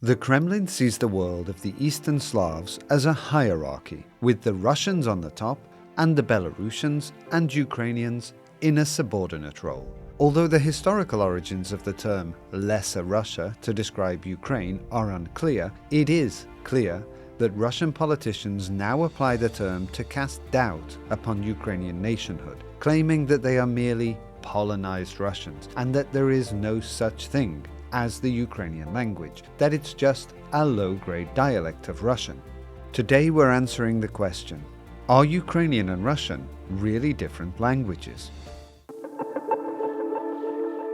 The Kremlin sees the world of the Eastern Slavs as a hierarchy, with the Russians on the top and the Belarusians and Ukrainians in a subordinate role. Although the historical origins of the term Lesser Russia to describe Ukraine are unclear, it is clear that Russian politicians now apply the term to cast doubt upon Ukrainian nationhood, claiming that they are merely Polonized Russians and that there is no such thing as the Ukrainian language, that it's just a low-grade dialect of Russian. Today we're answering the question, are Ukrainian and Russian really different languages?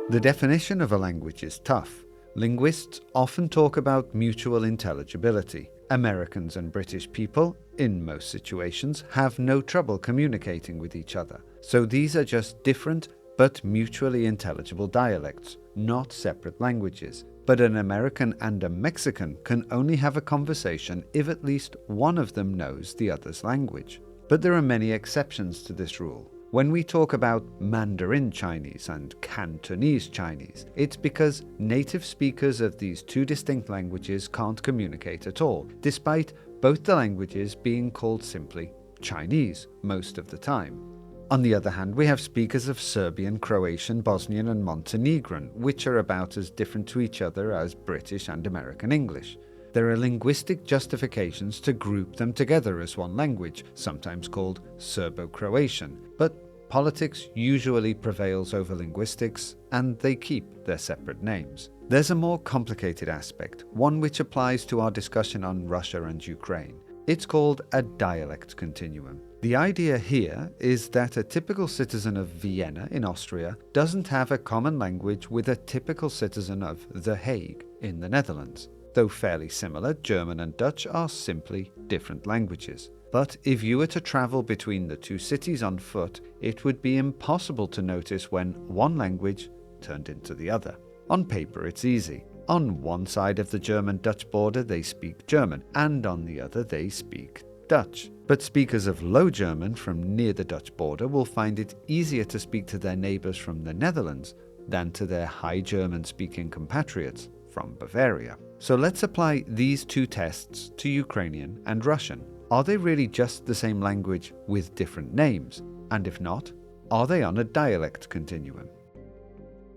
The definition of a language is tough. Linguists often talk about mutual intelligibility. Americans and British people, in most situations, have no trouble communicating with each other. So these are just different but mutually intelligible dialects, not separate languages. But an American and a Mexican can only have a conversation if at least one of them knows the other's language. But there are many exceptions to this rule. When we talk about Mandarin Chinese and Cantonese Chinese, it's because native speakers of these two distinct languages can't communicate at all, despite both the languages being called simply Chinese most of the time. On the other hand, we have speakers of Serbian, Croatian, Bosnian and Montenegrin, which are about as different to each other as British and American English. There are linguistic justifications to group them together as one language, sometimes called Serbo-Croatian, but politics usually prevails over linguistics and they keep their separate names. There's a more complicated aspect, one which applies to our discussion on Russia and Ukraine. It's called a dialect continuum. The idea here is that a typical citizen of Vienna in Austria doesn't have a common language with a typical citizen of The Hague in the Netherlands. Though fairly similar, German and Dutch are simply different languages. But if you were to travel between the two cities on foot, it would be impossible to notice when one language turned into the other. On paper, it's easy. On one side of the German-Dutch border, they speak German, and on the other, they speak Dutch. But speakers of Low German from near the Dutch border will find it easier to speak to their neighbors from the Netherlands than to their High German-speaking compatriots from Bavaria. So let's apply these two tests to Ukrainian and Russian. Are they really just the same language with different names? And if not, are they on a dialect continuum?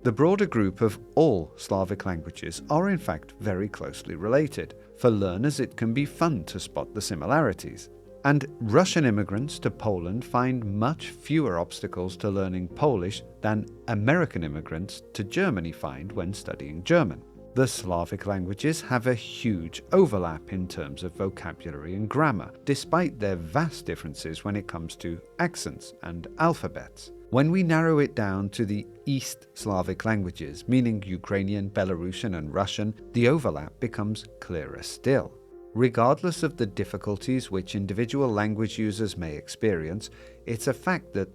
The broader group of all Slavic languages are in fact very closely related. For learners, it can be fun to spot the similarities. And Russian immigrants to Poland find much fewer obstacles to learning Polish than American immigrants to Germany find when studying German. The Slavic languages have a huge overlap in terms of vocabulary and grammar, despite their vast differences when it comes to accents and alphabets. When we narrow it down to the East Slavic languages, meaning Ukrainian, Belarusian and Russian, the overlap becomes clearer still. Regardless of the difficulties which individual language users may experience, it's a fact that,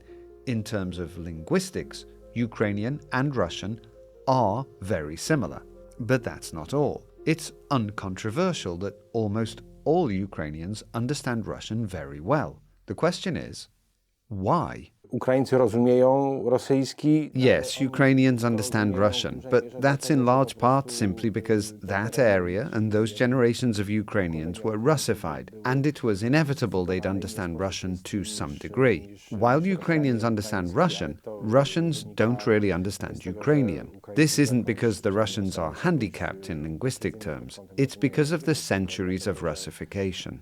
in terms of linguistics, Ukrainian and Russian are very similar. But that's not all. It's uncontroversial that almost all Ukrainians understand Russian very well. The question is, why? Yes, Ukrainians understand Russian, but that's in large part simply because that area and those generations of Ukrainians were Russified, and it was inevitable they'd understand Russian to some degree. While Ukrainians understand Russian, Russians don't really understand Ukrainian. This isn't because the Russians are handicapped in linguistic terms, it's because of the centuries of Russification.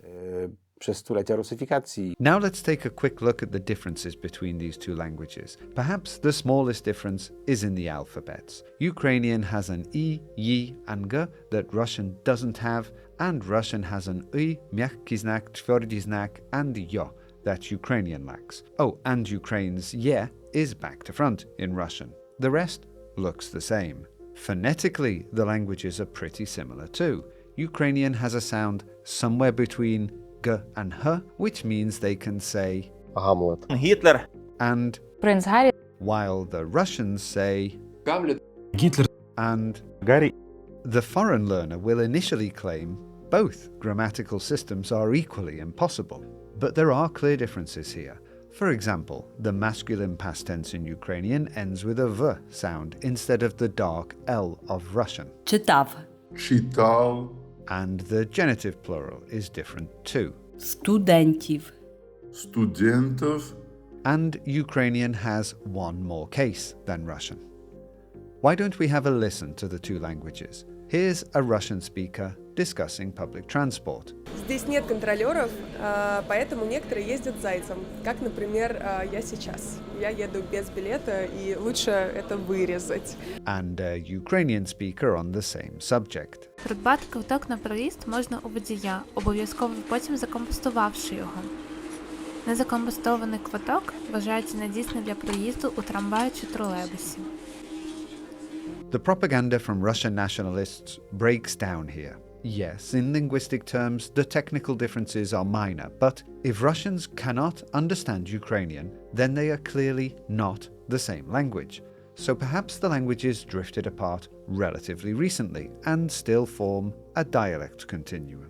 Now let's take a quick look at the differences between these two languages. Perhaps the smallest difference is in the alphabets. Ukrainian has an I, Y and G that Russian doesn't have, and Russian has an I, мягкий знак, твердый знак and Yo that Ukrainian lacks. Oh, and Ukraine's Ye is back to front in Russian. The rest looks the same. Phonetically, the languages are pretty similar too. Ukrainian has a sound somewhere between G and H, which means they can say Hamlet, Hitler, and Prince Harry, while the Russians say Hamlet, Hitler, and Gary. The foreign learner will initially claim both grammatical systems are equally impossible, but there are clear differences here. For example, the masculine past tense in Ukrainian ends with a V sound instead of the dark L of Russian. Читав. Читал. And the genitive plural is different too. Студентів. Студентов. And Ukrainian has one more case than Russian. Why don't we have a listen to the two languages? Here's a Russian speaker discussing public transport. Здесь нет контролеров, поэтому некоторые ездят зайцем. Как, например, я сейчас. Я еду без билета, и лучше это вырезать. And a Ukrainian speaker on the same subject. Придбати квиток на проїзд можна у водія, обов'язково потім закомпостувавши його. Незакомпостований квиток вважається недійсним для проїзду у трамваї чи тролейбусі. The propaganda from Russian nationalists breaks down here. Yes, in linguistic terms, the technical differences are minor, but if Russians cannot understand Ukrainian, then they are clearly not the same language. So perhaps the languages drifted apart relatively recently and still form a dialect continuum.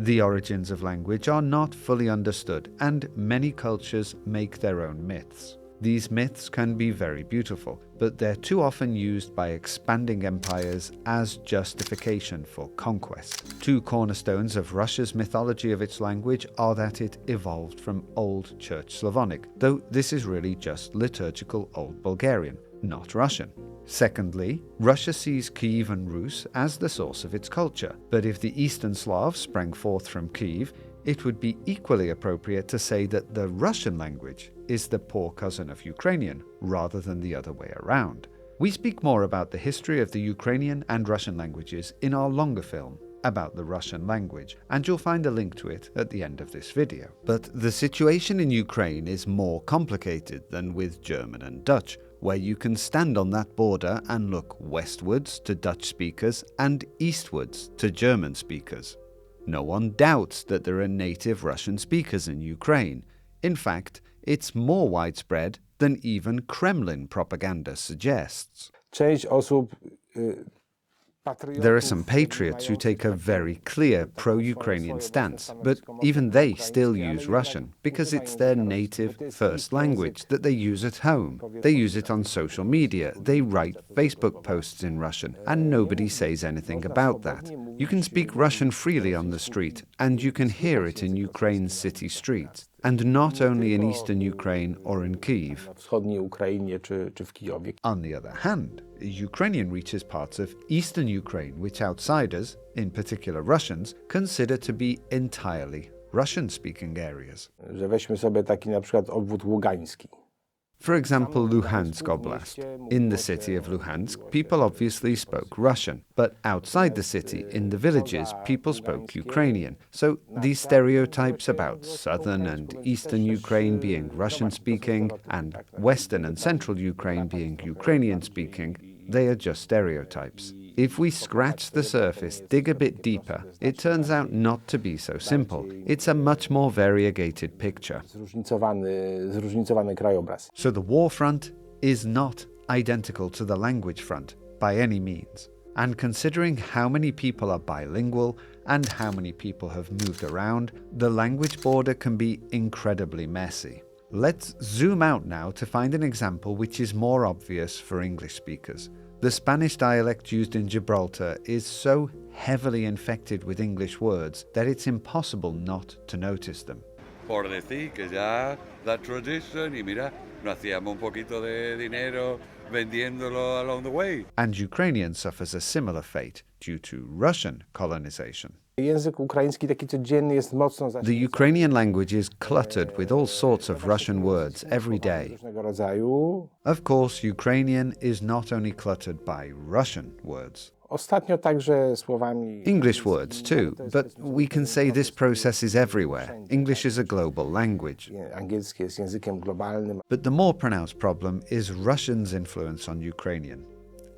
The origins of language are not fully understood, and many cultures make their own myths. These myths can be very beautiful, but they're too often used by expanding empires as justification for conquest. Two cornerstones of Russia's mythology of its language are that it evolved from Old Church Slavonic, though this is really just liturgical Old Bulgarian, not Russian. Secondly, Russia sees Kievan Rus as the source of its culture, but if the Eastern Slavs sprang forth from Kiev, it would be equally appropriate to say that the Russian language is the poor cousin of Ukrainian, rather than the other way around. We speak more about the history of the Ukrainian and Russian languages in our longer film about the Russian language, and you'll find a link to it at the end of this video. But the situation in Ukraine is more complicated than with German and Dutch, where you can stand on that border and look westwards to Dutch speakers and eastwards to German speakers. No one doubts that there are native Russian speakers in Ukraine. In fact, it's more widespread than even Kremlin propaganda suggests. There are some patriots who take a very clear pro-Ukrainian stance, but even they still use Russian because it's their native first language that they use at home. They use it on social media, they write Facebook posts in Russian, and nobody says anything about that. You can speak Russian freely on the street, and you can hear it in Ukraine's city streets, and not only in eastern Ukraine or in Kyiv. On the other hand, Ukrainian reaches parts of eastern Ukraine which outsiders, in particular Russians, consider to be entirely Russian-speaking areas. For example, Luhansk Oblast. In the city of Luhansk, people obviously spoke Russian, but outside the city, in the villages, people spoke Ukrainian. So these stereotypes about southern and eastern Ukraine being Russian-speaking and western and central Ukraine being Ukrainian-speaking, they are just stereotypes. If we scratch the surface, dig a bit deeper, it turns out not to be so simple. It's a much more variegated picture. So the war front is not identical to the language front by any means. And considering how many people are bilingual and how many people have moved around, the language border can be incredibly messy. Let's zoom out now to find an example which is more obvious for English speakers. The Spanish dialect used in Gibraltar is so heavily infected with English words that it's impossible not to notice them. Por decir que ya that tradition y mira, no hacíamos un poquito de dinero vendiéndolo along the way. And Ukrainian suffers a similar fate due to Russian colonization. The Ukrainian language is cluttered with all sorts of Russian words every day. Of course, Ukrainian is not only cluttered by Russian words. English words too, but we can say this process is everywhere. English is a global language. But the more pronounced problem is Russian's influence on Ukrainian,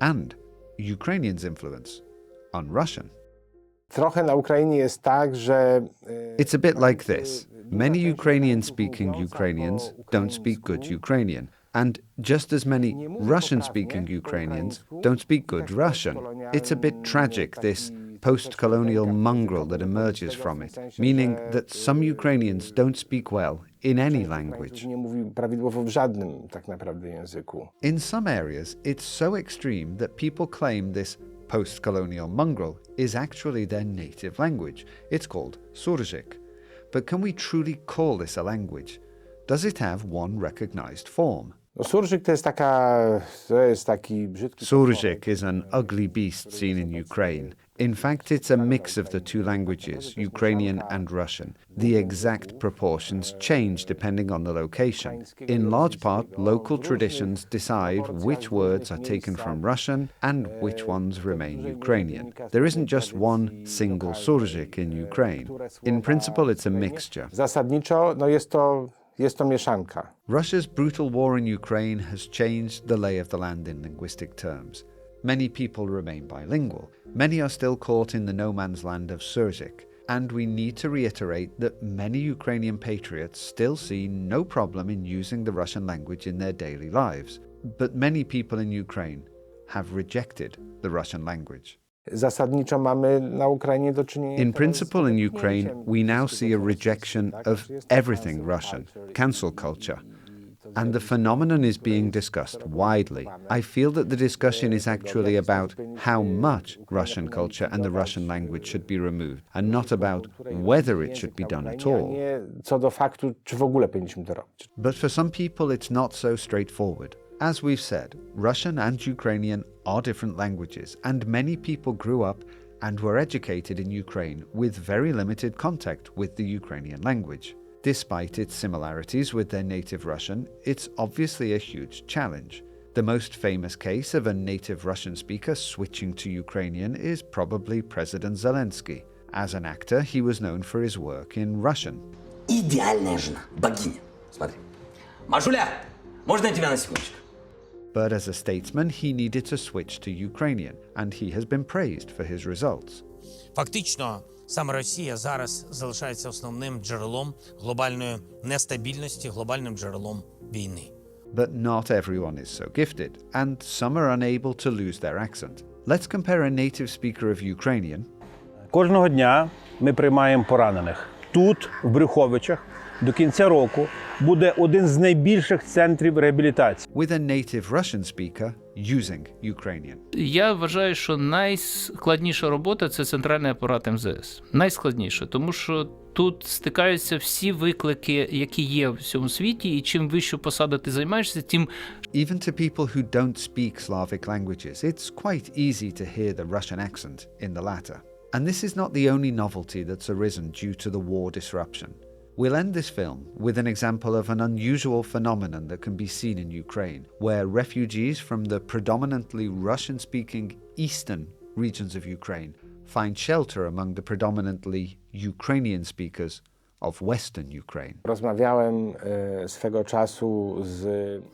and Ukrainian's influence on Russian. It's a bit like this. Many Ukrainian-speaking Ukrainians don't speak good Ukrainian, and just as many Russian-speaking Ukrainians don't speak good Russian. It's a bit tragic, this post-colonial mongrel that emerges from it, meaning that some Ukrainians don't speak well in any language. In some areas, it's so extreme that people claim this post-colonial mongrel, is actually their native language. It's called Surzhyk. But can we truly call this a language? Does it have one recognized form? Surzhyk is an ugly beast seen in Ukraine. In fact, it's a mix of the two languages, Ukrainian and Russian. The exact proportions change depending on the location. In large part, local traditions decide which words are taken from Russian and which ones remain Ukrainian. There isn't just one single Surzhyk in Ukraine. In principle, it's a mixture. Zasadniczo, jest to mieszanka. Russia's brutal war in Ukraine has changed the lay of the land in linguistic terms. Many people remain bilingual. Many are still caught in the no man's land of Surzhyk. And we need to reiterate that many Ukrainian patriots still see no problem in using the Russian language in their daily lives. But many people in Ukraine have rejected the Russian language. Zasadniczo mamy na Ukrainie do czynienia. In principle, in Ukraine, we now see a rejection of everything Russian, cancel culture. And the phenomenon is being discussed widely. I feel that the discussion is actually about how much Russian culture and the Russian language should be removed, and not about whether it should be done at all. But for some people, it's not so straightforward. As we've said, Russian and Ukrainian are different languages, and many people grew up and were educated in Ukraine with very limited contact with the Ukrainian language. Despite its similarities with their native Russian, it's obviously a huge challenge. The most famous case of a native Russian speaker switching to Ukrainian is probably President Zelensky. As an actor, he was known for his work in Russian. Идеальная жена, богиня. Смотри. Машуля, можно я тебя на секундочку? But as a statesman, he needed to switch to Ukrainian, and he has been praised for his results. Фактично, саме Росія зараз залишається основним джерелом глобальної нестабільності, глобальним джерелом війни. But not everyone is so gifted, and some are unable to lose their accent. Let's compare a native speaker of Ukrainian. Кожного дня ми приймаємо поранених. Тут, в Брюховичах, до кінця року буде один з найбільших центрів реабілітації. With a native Russian speaker using Ukrainian. Я вважаю, що найскладніша робота – це центральний апарат МЗС. Найскладніше, тому що тут стикаються всі виклики, які є в всьому світі, і чим вищу посаду ти займаєшся, тим... Even to people who don't speak Slavic languages, it's quite easy to hear the Russian accent in the latter. And this is not the only novelty that's arisen due to the war disruption. We'll end this film with an example of an unusual phenomenon that can be seen in Ukraine, where refugees from the predominantly Russian-speaking eastern regions of Ukraine find shelter among the predominantly Ukrainian speakers of Western Ukraine. Rozmawiałem swego czasu z...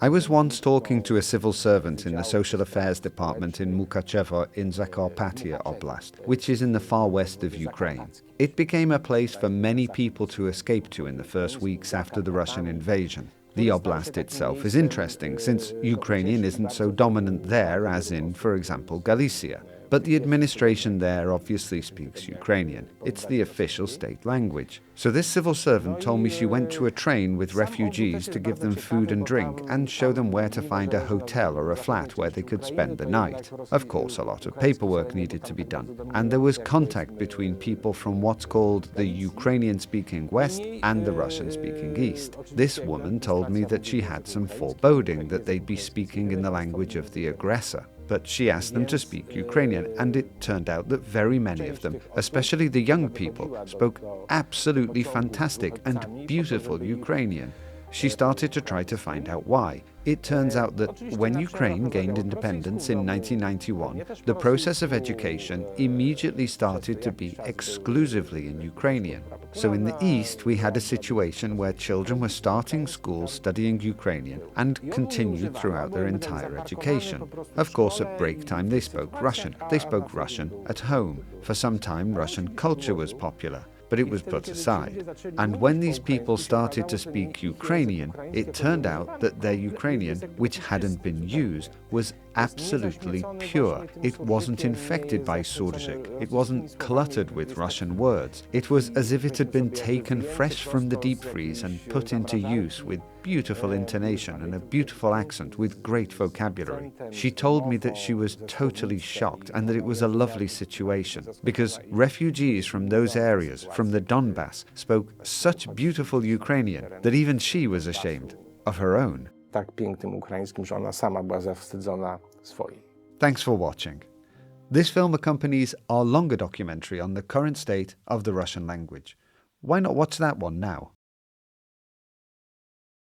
I was once talking to a civil servant in the Social Affairs Department in Mukachevo in Zakarpattia Oblast, which is in the far west of Ukraine. It became a place for many people to escape to in the first weeks after the Russian invasion. The oblast itself is interesting, since Ukrainian isn't so dominant there as in, for example, Galicia. But the administration there obviously speaks Ukrainian. It's the official state language. So this civil servant told me she went to a train with refugees to give them food and drink and show them where to find a hotel or a flat where they could spend the night. Of course, a lot of paperwork needed to be done. And there was contact between people from what's called the Ukrainian-speaking West and the Russian-speaking East. This woman told me that she had some foreboding that they'd be speaking in the language of the aggressor. But she asked them to speak Ukrainian, and it turned out that very many of them, especially the young people, spoke absolutely fantastic and beautiful Ukrainian. She started to try to find out why. It turns out that when Ukraine gained independence in 1991, the process of education immediately started to be exclusively in Ukrainian. So in the East, we had a situation where children were starting school studying Ukrainian and continued throughout their entire education. Of course, at break time, they spoke Russian. They spoke Russian at home. For some time, Russian culture was popular, but it was put aside. And when these people started to speak Ukrainian, it turned out that their Ukrainian, which hadn't been used, was absolutely pure. It wasn't infected by Surzhyk. It wasn't cluttered with Russian words. It was as if it had been taken fresh from the deep freeze and put into use with beautiful intonation and a beautiful accent with great vocabulary. She told me that she was totally shocked and that it was a lovely situation because refugees from those areas, from the Donbass, spoke such beautiful Ukrainian that even she was ashamed of her own. Tak pięknym ukraińskim, że ona sama była zawstydzona swojej. Thanks for watching. This film accompanies our longer documentary on the current state of the Russian language. Why not watch that one now?